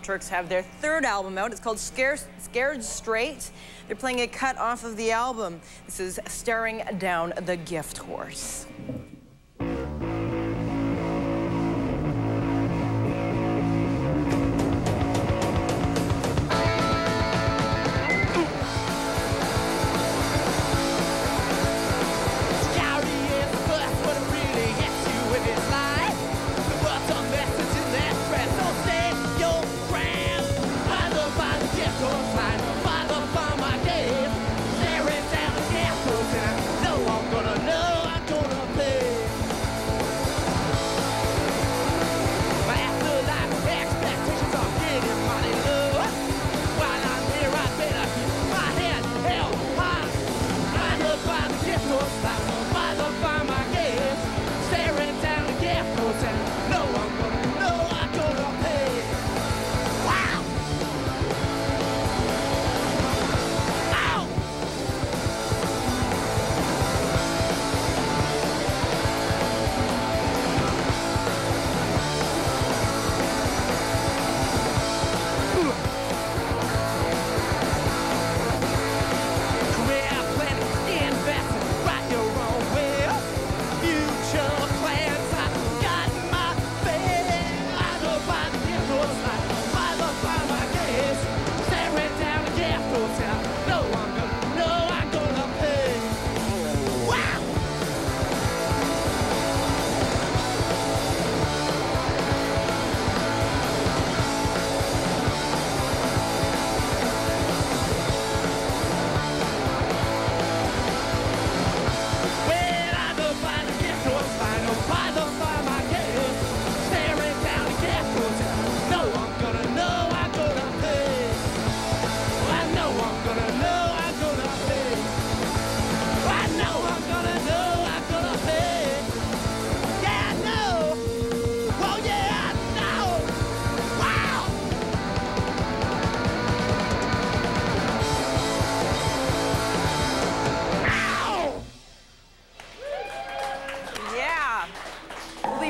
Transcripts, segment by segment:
Turks have their third album out. It's called Scared Straight. They're playing a cut off of the album. This is Staring Down the Gift Horse.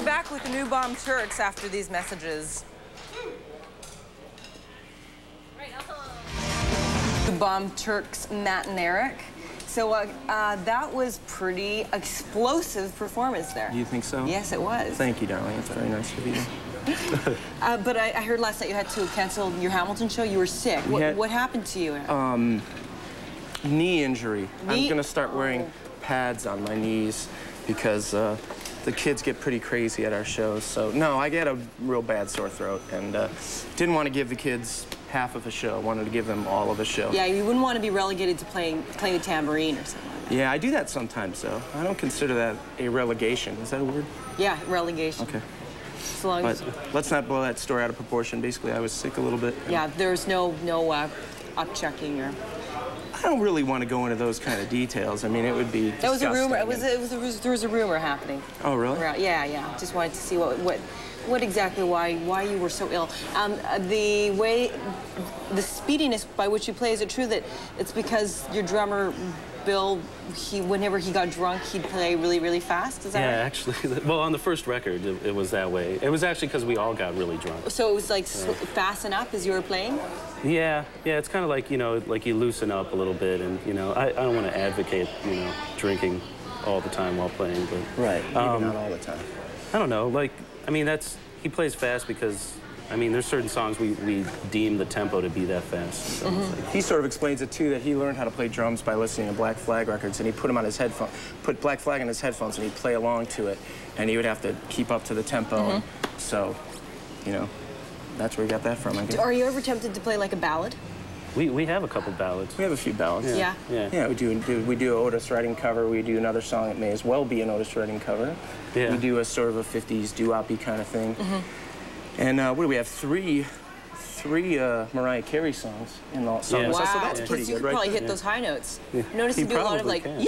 Back with the new Bomb Turks after these messages. Bomb Turks, Matt and Eric. So that was pretty explosive performance there. Do you think so? Yes, it was. Thank you, darling. It's very nice of you. But I heard last night you had to cancel your Hamilton show. You were sick. What happened to you? Knee injury. I'm going to start wearing pads on my knees because the kids get pretty crazy at our shows. So, no, I get a real bad sore throat and didn't want to give the kids half of a show. Wanted to give them all of a show. Yeah, you wouldn't want to be relegated to playing the tambourine or something like that. Yeah, I do that sometimes, though. I don't consider that a relegation. Is that a word? Yeah, relegation. Okay. As long as... But let's not blow that story out of proportion. Basically, I was sick a little bit. Yeah, there's no up-checking or... I don't really want to go into those kind of details. I mean, it would be That was a rumor. There was a rumor happening. Oh, really? Yeah. Just wanted to see what exactly why you were so ill. The speediness by which you play, is it true that it's because your drummer Bill, whenever he got drunk, he'd play really, really fast? Is that right? Yeah, actually, well, on the first record, it was that way. It was actually because we all got really drunk. So it was like fasten up as you were playing? Yeah, it's kind of like, you know, like you loosen up a little bit, and, you know, I don't want to advocate, you know, drinking all the time while playing, but... Right, maybe not all the time. I don't know, like, I mean, he plays fast because, I mean, there's certain songs we deem the tempo to be that fast. So like, he sort of explains it, too, that he learned how to play drums by listening to Black Flag records, and he put them on his headphones, put Black Flag on his headphones, and he'd play along to it, and he would have to keep up to the tempo, and so, you know, that's where he got that from, I guess. Are you ever tempted to play like a ballad? we have a couple ballads. We have a few ballads. Yeah. Yeah, we do an Otis Redding cover. We do another song that may as well be an Otis Redding cover. Yeah. We do a sort of a 50s doo-wop-y kind of thing. And what do we have? Three Mariah Carey songs in all songs. Yeah. Wow, so that's pretty you good, could right? probably hit those high notes. Yeah. Notice you do a lot of like, can.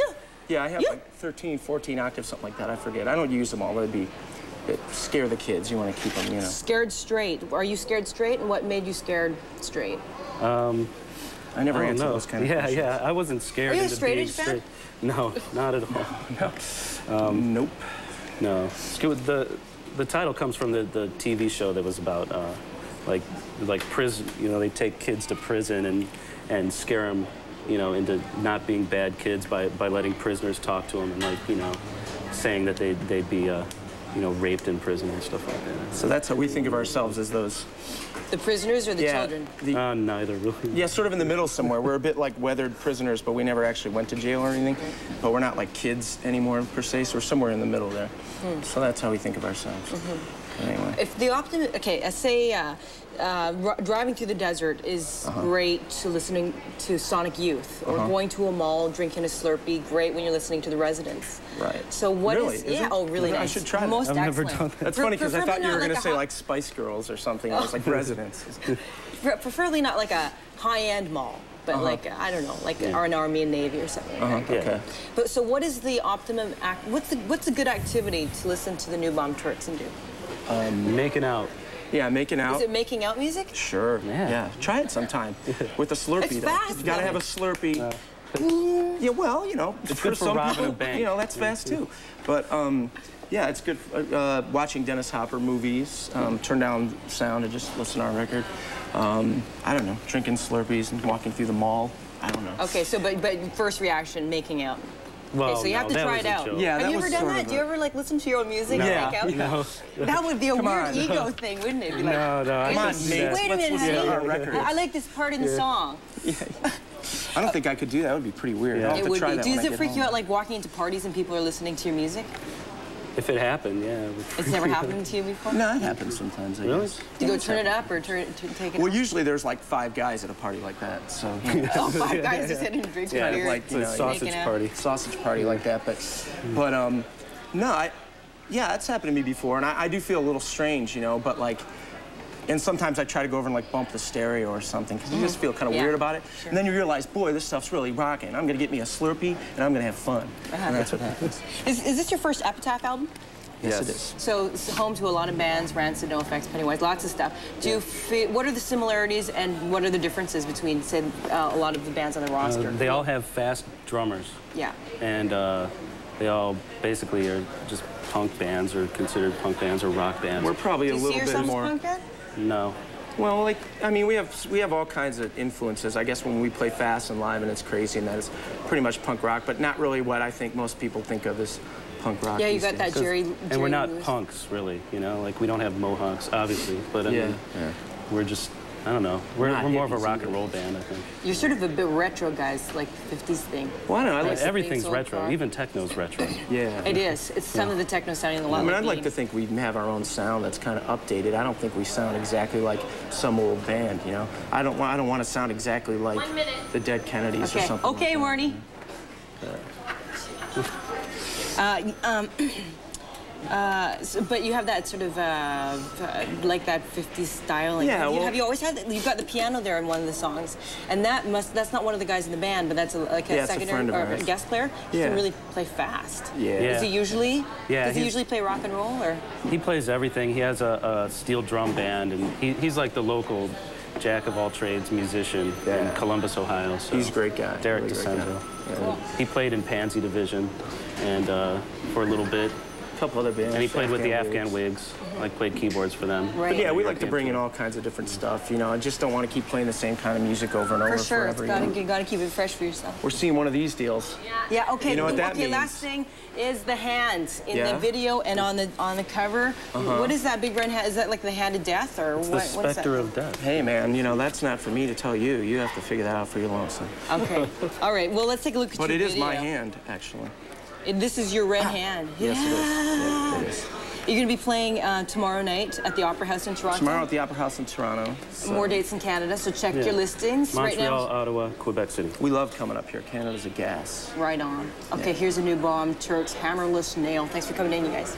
Yeah, I have like 13, 14 octaves, something like that. I forget. I don't use them all. It'd scare the kids. You want to keep them, you know. Scared straight. Are you scared straight? And what made you scared straight? I never answered those kind of questions. Yeah, I wasn't scared. Are you a into straight being edge fan? No, not at all. No. Nope. No. The title comes from the TV show that was about like prison. You know, they take kids to prison and scare them, you know, into not being bad kids by letting prisoners talk to them and, like, you know, saying that they'd be you know, raped in prison and stuff like that. So that's how we think of ourselves, as those. The prisoners or the children? Neither, really. Yeah, sort of in the middle somewhere. We're a bit like weathered prisoners, but we never actually went to jail or anything. But we're not like kids anymore, per se, so we're somewhere in the middle there. So that's how we think of ourselves. Anyway. If the optimist, okay, say driving through the desert is great to listening to Sonic Youth, or going to a mall, drinking a Slurpee, great when you're listening to the Residents. Right. So what is it? Oh, really nice. I should try that. Most I've never excellent. done that. That's funny, because I thought you were going to say, like, a Spice Girls or something. I was like, Residents. preferably not like a high-end mall, but like, I don't know, like an Army and Navy or something like that. Okay. But so what is the optimum what's a good activity to listen to the new bomb Turks and do? Making out. Yeah, making out. Is it making out music? Sure. Yeah. Try it sometime with a Slurpee. It's though. fast. You gotta have a Slurpee. Yeah, well, you know, it's for good for some robbing people, a bank. you know, that's fast too. But yeah, it's good. Watching Dennis Hopper movies, turn down sound and just listen to our record. I don't know, drinking Slurpees and walking through the mall. I don't know. Okay, so but first reaction, making out. Well, okay, so you have to try it out. Yeah, have you ever done that? Do you ever like listen to your own music and make out? No. That would be a weird ego thing, wouldn't it? Be like, No. Come on, Nate. wait a minute, Let's listen to our honey. record. I like this part in the song. I don't think I could do that. That would be pretty weird. I'll have It to would try be. that Does when I it get freak you home. out, like walking into parties and people are listening to your music? If it happened, yeah. It's never happened to you before? No, it happens sometimes. I guess. Do you go turn it up or take it Well, up? usually there's like 5 guys at a party like that, so. You know. Oh, 5 guys just sitting and drinking beer. like, you know, sausage party. Sausage party like that, but no, yeah, that's happened to me before, and I do feel a little strange, you know, but like, and sometimes I try to go over and like bump the stereo or something, because you just feel kind of weird about it. Sure. And then you realize, boy, this stuff's really rocking. I'm gonna get me a Slurpee, and I'm gonna have fun. And that's what happens. Is this your first Epitaph album? Yes, it is. So it's home to a lot of bands, Rancid, NoFX, Pennywise, lots of stuff. Do you feel, what are the similarities and what are the differences between, say, a lot of the bands on the roster? They all have fast drummers. Yeah. And they all basically are just punk bands, or considered punk bands or rock bands. We're probably Do a you little see bit yourself more. as a punk band? No. Well, like, I mean, we have all kinds of influences. I guess when we play fast and live and it's crazy, and that is pretty much punk rock, but not really what I think most people think of as punk rock. Yeah, you these got that days. Jerry And we're not Lewis. punks, really, you know? Like, we don't have mohawks, obviously, but I mean, we're just, I don't know. We're more of a rock and roll band, I think. You're sort of a bit retro, guys, like the 50s thing. Well, I don't know. I like, Everything's soul retro, rock. even techno's retro. yeah. It is. It's some of the techno sounding a lot I mean, like I'd like to Beans. think we have our own sound that's kind of updated. I don't think we sound exactly like some old band, you know? I don't want to sound exactly like the Dead Kennedys or Okay, something. okay, like Marnie. But you have that sort of like that 50s style. Like, Yeah, well- have you always had that? You've got the piano there in one of the songs, and that's not one of the guys in the band, but that's like a Yeah, it's a secondary friend of or a ours. guest player. He Yeah. can really play fast. Yeah. Does he usually? Yeah, Does he he's- usually play rock and roll or? He plays everything. He has a steel drum band, and he's like the local jack of all trades musician in Columbus, Ohio. So He's a great guy. Derek Really great DeCenzo. guy. Cool. He played in Pansy Division, and for a little bit, A couple other bands. and he played with the Afghan Wigs. Wigs. Like played keyboards for them. Right. But yeah, we like to Afghan bring in tour. all kinds of different stuff. You know, I just don't want to keep playing the same kind of music over and over For sure, forever. You know? you gotta keep it fresh for yourself. We're seeing one of these deals. Yeah. Okay. You know what that okay. means? Last thing is the hands in Yeah. the video and on the cover. What is that big red hand? Is that like the hand of death or It's what? the what is specter that? of death. Hey, man, you know, that's not for me to tell you. You have to figure that out for your lonesome. Okay. All right. Well, let's take a look at But your it is video. my hand, actually. This is your red hand. Yes, it is. Yeah, it is. You're going to be playing tomorrow night at the Opera House in Toronto. Tomorrow at the Opera House in Toronto. So More dates in Canada, so check your listings right Montreal, now. Ottawa, Quebec City. we love coming up here. Canada's a gas. Right on. Okay, here's a new bomb, Turks, Hammerless Nail. Thanks for coming in, you guys.